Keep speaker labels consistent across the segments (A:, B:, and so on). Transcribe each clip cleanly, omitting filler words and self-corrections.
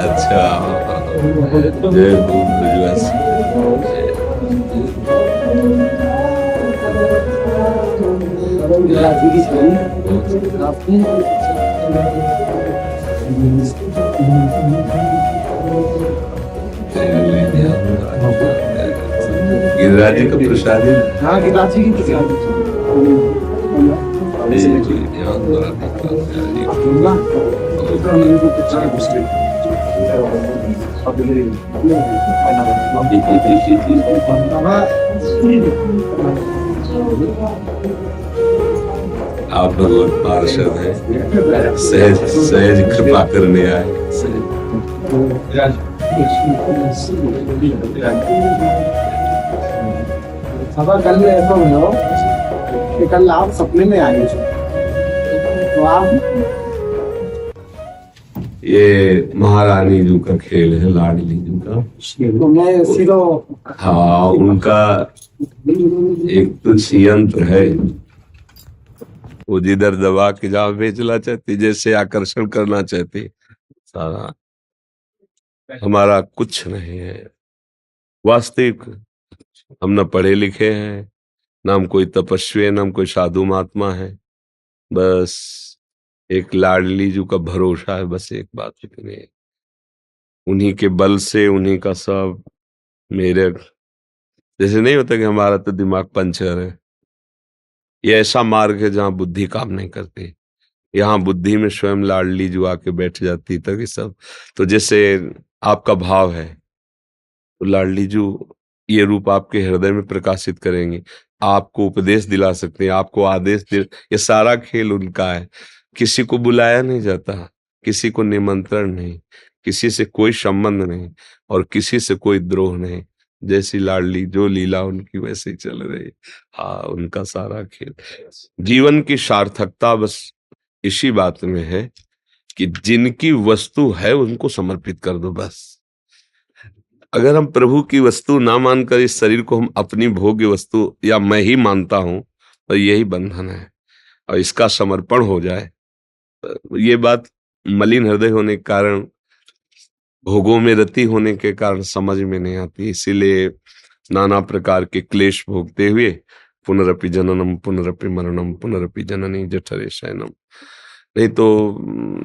A: अच्छा, जय हो ब्रजवासी। गिरिराज जी का प्रसाद है। हाँ, गिरिराज जी की प्रसाद आप भगवत पार्षद हैं, सहज सहज कृपा करने आए। कल ऐसा हुआ कि कल आप सपने में आए तो आप, ये महारानी जू का खेल है, लाडली जू का। तो मैं सीधो, हाँ, उनका एक कुछ यंत्र है, वो जिधर दबा के जहाँ भेजना चाहती, जैसे आकर्षण करना चाहती, सारा। हमारा कुछ नहीं है वास्तविक। हम न पढ़े लिखे हैं, न हम कोई तपस्वी है, न हम कोई साधु महात्मा है। बस एक लाडली जू का भरोसा है, बस एक बात इतनी है। उन्हीं के बल से, उन्हीं का सब मेरे जैसे नहीं होता कि हमारा तो दिमाग पंचर है। ये ऐसा मार्ग है जहाँ बुद्धि काम नहीं करती। यहाँ बुद्धि में स्वयं लाडली जो आके बैठ जाती तक सब। तो जैसे आपका भाव है, तो लाडली जो ये रूप आपके हृदय में प्रकाशित करेंगे, आपको उपदेश दिला सकते हैं, आपको आदेश दे। ये सारा खेल उनका है। किसी को बुलाया नहीं जाता, किसी को निमंत्रण नहीं, किसी से कोई संबंध नहीं, और किसी से कोई द्रोह नहीं। जैसी लाडली जो लीला उनकी वैसे ही चल रही। हाँ, उनका सारा खेल। जीवन की सार्थकता बस इसी बात में है कि जिनकी वस्तु है उनको समर्पित कर दो बस। अगर हम प्रभु की वस्तु ना मानकर इस शरीर को हम अपनी भोग्य वस्तु या मैं ही मानता हूं, तो यही बंधन है। और इसका समर्पण हो जाए, तो ये बात मलिन हृदय होने के कारण, भोगों में रति होने के कारण समझ में नहीं आती। इसीलिए नाना प्रकार के क्लेश भोगते हुए पुनरपि जननम पुनरपि मरणम पुनरपि जननी जठरे शयनम। नहीं तो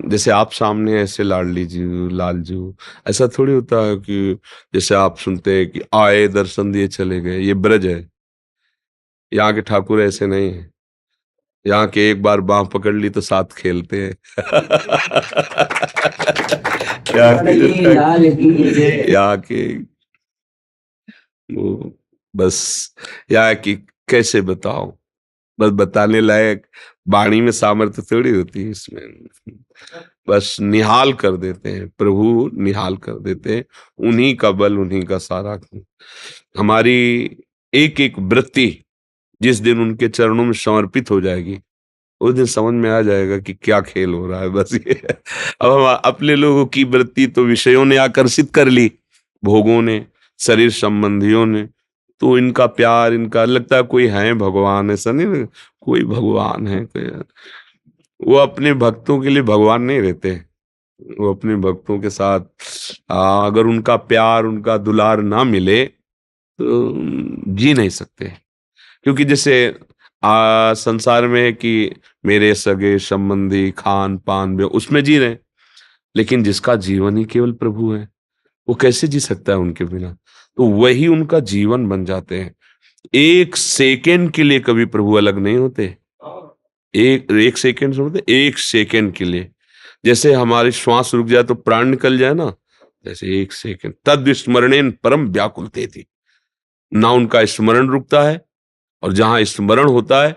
A: जैसे आप सामने ऐसे लाडली जी, लाल जू, ऐसा थोड़ी होता है कि जैसे आप सुनते हैं कि आए दर्शन दिए चले गए। ये ब्रज है, यहाँ के ठाकुर ऐसे नहीं है। यहाँ के एक बार बाह पकड़ ली तो साथ खेलते हैं। यहाँ के वो बस, यहाँ की कैसे बताओ, बस बताने लायक वाणी में सामर्थ्य थोड़ी होती है इसमें। बस निहाल कर देते हैं, प्रभु निहाल कर देते हैं। उन्हीं का बल, उन्हीं का सारा। हमारी एक एक वृत्ति जिस दिन उनके चरणों में समर्पित हो जाएगी, उस दिन समझ में आ जाएगा कि क्या खेल हो रहा है। बस ये अब हम अपने लोगों की वृत्ति तो विषयों ने आकर्षित कर ली, भोगों ने, शरीर संबंधियों ने। तो इनका प्यार, इनका लगता है कोई है भगवान, ऐसा नहीं। कोई भगवान है कोई, वो अपने भक्तों के लिए भगवान नहीं रहते। वो अपने भक्तों के साथ अगर उनका प्यार, उनका दुलार ना मिले तो जी नहीं सकते। क्योंकि जैसे संसार में है कि मेरे सगे संबंधी खान पान उसमें जी रहे, लेकिन जिसका जीवन ही केवल प्रभु है, वो कैसे जी सकता है उनके बिना। तो वही उनका जीवन बन जाते हैं। एक सेकेंड के लिए कभी प्रभु अलग नहीं होते। एक एक सेकेंड समझते, एक सेकेंड के लिए। जैसे हमारी श्वास रुक जाए तो प्राण निकल जाए ना, जैसे एक सेकेंड तद स्मरणेन परम व्याकुलते थी। ना उनका स्मरण रुकता है, और जहां स्मरण होता है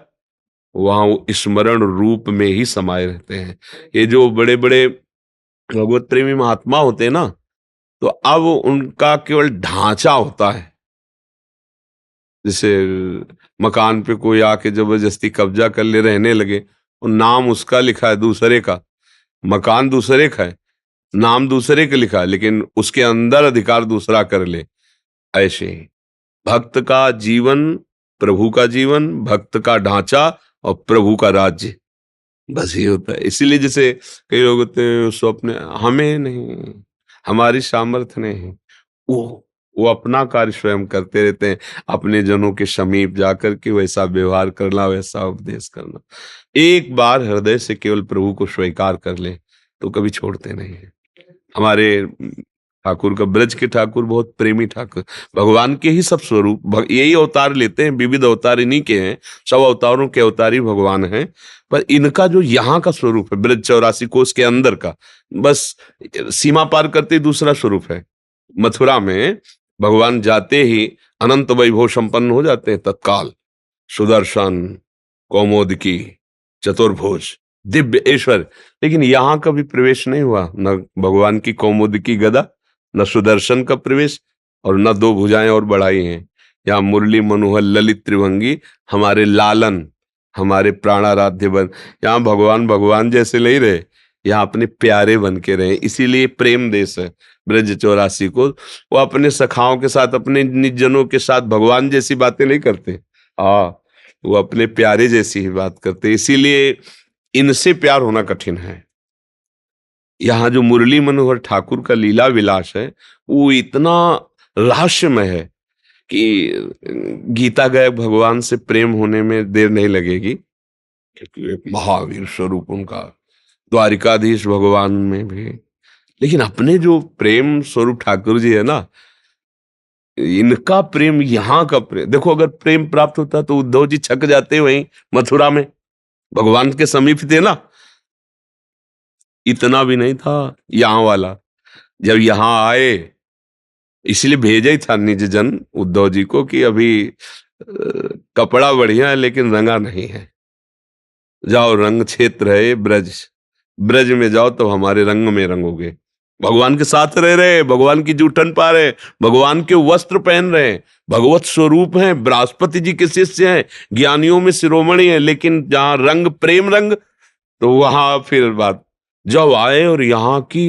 A: वहां वो स्मरण रूप में ही समाये रहते हैं। ये जो बड़े बड़े भगवत प्रेमी महात्मा होते हैं ना, तो अब उनका केवल ढांचा होता है। जैसे मकान पे कोई आके जबरदस्ती कब्जा कर ले, रहने लगे, और नाम उसका लिखा है दूसरे का, मकान दूसरे का है, नाम दूसरे का लिखा है, लेकिन उसके अंदर अधिकार दूसरा कर ले। ऐसे ही भक्त का जीवन, प्रभु का जीवन, भक्त का ढांचा और प्रभु का राज्य, बस ये होता है। इसीलिए जैसे कई लोग होते हैं स्वप्न, हमें नहीं, हमारी सामर्थ्य नहीं, वो अपना कार्य स्वयं करते रहते हैं, अपने जनों के समीप जाकर के वैसा व्यवहार करना, वैसा उपदेश करना। एक बार हृदय से केवल प्रभु को स्वीकार कर ले तो कभी छोड़ते नहीं है। हमारे ठाकुर का, ब्रज के ठाकुर बहुत प्रेमी ठाकुर, भगवान के ही सब स्वरूप, यही अवतार लेते हैं, विविध अवतार इन्हीं के हैं, सब अवतारों के अवतारी भगवान हैं। पर इनका जो यहाँ का स्वरूप है, ब्रज 84 कोस के अंदर का, बस सीमा पार करते ही दूसरा स्वरूप है। मथुरा में भगवान जाते ही अनंत वैभव संपन्न हो जाते हैं तत्काल, सुदर्शन, कौमोदकी, चतुर्भुज, दिव्य ऐश्वर्य। लेकिन यहाँ कभी प्रवेश नहीं हुआ, न भगवान की कौमुदी गदा, न सुदर्शन का प्रवेश, और न दो भुजाएं और बढ़ाई हैं। यहाँ मुरली मनोहर ललित त्रिभंगी, हमारे लालन, हमारे प्राणाराध्य बन, यहाँ भगवान भगवान जैसे नहीं रहे, यहाँ अपने प्यारे बन के रहे। इसीलिए प्रेम देश है ब्रज 84 को। वो अपने सखाओं के साथ, अपने निजनों के साथ भगवान जैसी बातें नहीं करते, वो अपने प्यारे जैसी ही बात करते। इसीलिए इनसे प्यार होना कठिन है। यहाँ जो मुरली मनोहर ठाकुर का लीला विलास है वो इतना रहस्यमय है कि गीता गए भगवान से प्रेम होने में देर नहीं लगेगी, क्योंकि एक महावीर स्वरूप उनका, द्वारिकाधीश भगवान में भी। लेकिन अपने जो प्रेम स्वरूप ठाकुर जी है ना, इनका प्रेम, यहाँ का प्रेम देखो। अगर प्रेम प्राप्त होता तो उद्धव जी छक जाते वहीं मथुरा में, भगवान के समीप थे ना। इतना भी नहीं था यहाँ वाला। जब यहाँ आए, इसलिए भेजा ही था निज जन उद्धव जी को कि अभी कपड़ा बढ़िया है लेकिन रंगा नहीं है, जाओ रंग क्षेत्र है ब्रज, ब्रज में जाओ तो हमारे रंग में रंगोगे। भगवान के साथ रह रहे, भगवान की जूठन पा रहे, भगवान के वस्त्र पहन रहे, भगवत स्वरूप हैं, बृहस्पति जी के शिष्य हैं, ज्ञानियों में शिरोमणि है। लेकिन जहां रंग प्रेम रंग, तो वहां फिर बात। जब आए और यहाँ की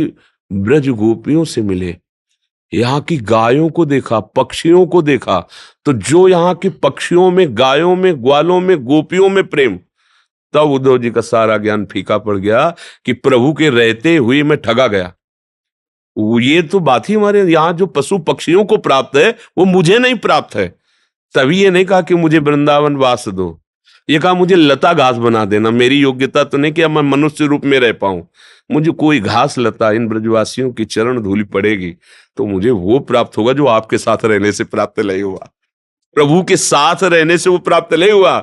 A: ब्रज गोपियों से मिले, यहाँ की गायों को देखा, पक्षियों को देखा, तो जो यहाँ के पक्षियों में, गायों में, ग्वालों में, गोपियों में प्रेम, तब उद्धव जी का सारा ज्ञान फीका पड़ गया कि प्रभु के रहते हुए मैं ठगा गया। ये तो बात ही हमारे यहाँ जो पशु पक्षियों को प्राप्त है वो मुझे नहीं प्राप्त है। तभी ये नहीं कहा कि मुझे वृंदावन वास दो, ये कहा मुझे लता घास बना देना। मेरी योग्यता तो नहीं कि मैं मनुष्य रूप में रह पाऊं, मुझे कोई घास लता इन ब्रजवासियों की चरण धूलि पड़ेगी तो मुझे वो प्राप्त होगा जो आपके साथ रहने से प्राप्त नहीं हुआ, प्रभु के साथ रहने से वो प्राप्त नहीं हुआ,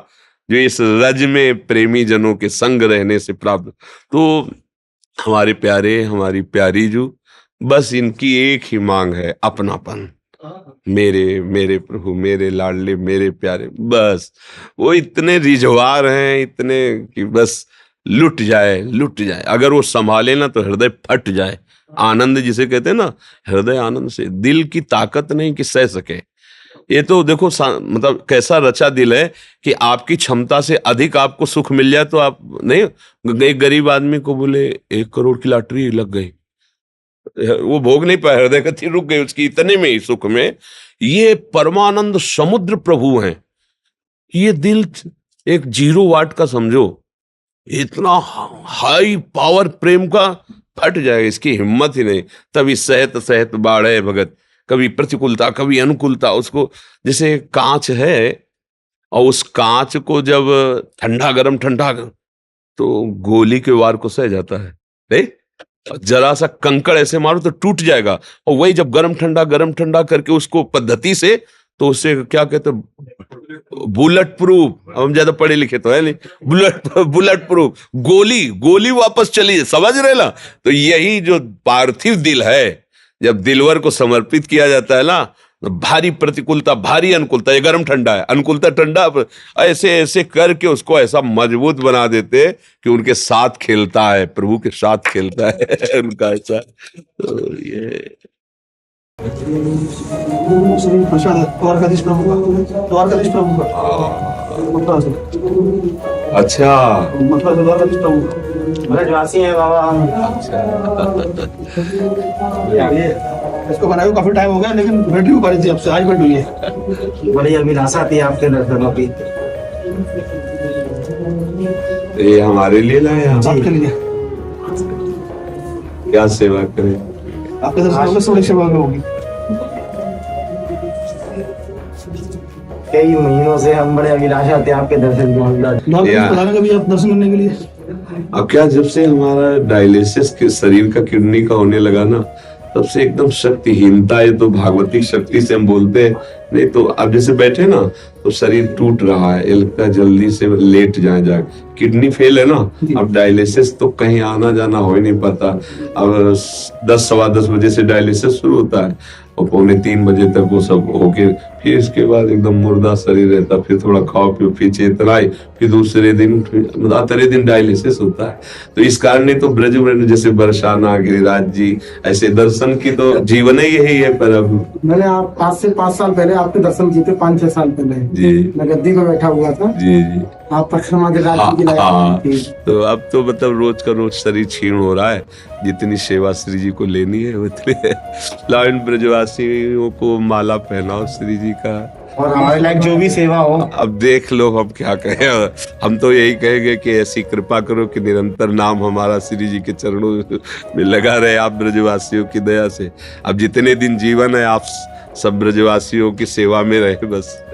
A: जो इस रज में प्रेमी जनों के संग रहने से प्राप्त। तो हमारे प्यारे, हमारी प्यारी जो, बस इनकी एक ही मांग है, अपनापन। मेरे मेरे प्रभु, मेरे लाडले, मेरे प्यारे, बस वो इतने रिझवार हैं, इतने कि बस लुट जाए, लुट जाए। अगर वो संभाले ना तो हृदय फट जाए। आनंद जिसे कहते हैं ना, हृदय आनंद से, दिल की ताकत नहीं कि सह सके। ये तो देखो मतलब कैसा रचा दिल है कि आपकी क्षमता से अधिक आपको सुख मिल जाए तो आप नहीं। एक गरीब आदमी को बोले 1 करोड़ की लॉटरी लग गई, वो भोग नहीं पाया, हृदय गति रुक गई उसकी, इतने में ही सुख में। ये परमानंद समुद्र प्रभु हैं। ये दिल एक 0 वाट का समझो, इतना हाई पावर प्रेम का फट जाएगा, इसकी हिम्मत ही नहीं। तभी सहत सहत बाढ़े भगत, कभी प्रतिकूलता कभी अनुकूलता। उसको जैसे कांच है और उस कांच को जब ठंडा गरम तो गोली के वार को सह जाता है, नहीं? जरा सा कंकड़ ऐसे मारो तो टूट जाएगा, और वही जब गरम ठंडा करके उसको पद्धति से, तो उससे क्या कहते, बुलेट प्रूफ। हम ज्यादा पढ़े लिखे तो है नहीं, बुलेट प्रूफ गोली वापस चली, समझ रहे ना? तो यही जो पार्थिव दिल है, जब दिलवर को समर्पित किया जाता है ना, तो भारी प्रतिकूलता, भारी अनुकूलता, ये गर्म ठंडा है, अनुकूलता ठंडा, ऐसे ऐसे करके उसको ऐसा मजबूत बना देते कि उनके साथ खेलता है, प्रभु के साथ खेलता है उनका ऐसा। तो ये
B: द्वारकाधीश प्रभु का
A: अच्छा,
B: मतलब द्वारकाधीश प्रभु ब्रजवासी है बाबा। इसको बनाए काफी टाइम हो गया, लेकिन बैटरी हो पा रही थी, अब से आज बैठ हुई है। बड़ी अभिलाषा थी आपके दर्शनों की।
A: ये हमारे लिए लाए आप
C: आपके लिए
A: क्या सेवा करें।
C: आपके दर्शन में थोड़ी सेवा होगी।
B: कई महीनों से हम बड़े अभिलाषा थे आपके दर्शन के।
A: या-
C: कभी आप दर्शन करने के लिए
A: अब क्या, जब से हमारा डायलिसिस के शरीर का किडनी का होने लगा ना, तब से एकदम शक्तिहीनता, ये तो भागवती शक्ति से हम बोलते हैं। नहीं तो अब जैसे बैठे ना तो शरीर टूट रहा है, ये लगता है जल्दी से लेट जाए। किडनी फेल है ना, अब डायलिसिस तो कहीं आना जाना हो ही नहीं पाता। अब 10 सवा 10 बजे से डायलिसिस शुरू होता है और 2:45 बजे तक वो सब होके फिर इसके बाद एकदम मुर्दा शरीर रहता। फिर थोड़ा खाओ पियो, फिर चेतना आई, फिर दूसरे दिन तीसरे दिन डायलिसिस होता है। तो इस कारण नहीं तो ब्रज में जैसे बरसाना, गिरिराज जी, ऐसे दर्शन की तो जीवन ही यही है। पर अब
D: मैंने आप 5 से 5 साल पहले आपके दर्शन किए थे, 5-6 साल पहले।
A: जी
D: मैं गद्दी पे बैठा हुआ था,
A: जी जी
D: आप परिक्रमा के
A: हाँ,
D: रास्ते की
A: हाँ।
D: लाइन थी।
A: तो अब तो मतलब रोज का रोज शरीर क्षीण हो रहा है। जितनी सेवा श्री जी को लेनी है उतनी लाइन ब्रजवासियों को माला पहनाओ श्री जी का।
B: और हमारे लायक जो भी सेवा हो,
A: अब देख लो हम क्या कहें। हम तो यही कहेंगे कि ऐसी कृपा करो कि निरंतर नाम हमारा श्री जी के चरणों में लगा रहे, आप ब्रजवासियों की दया से। अब जितने दिन जीवन है आप सब ब्रजवासियों की सेवा में रहे बस।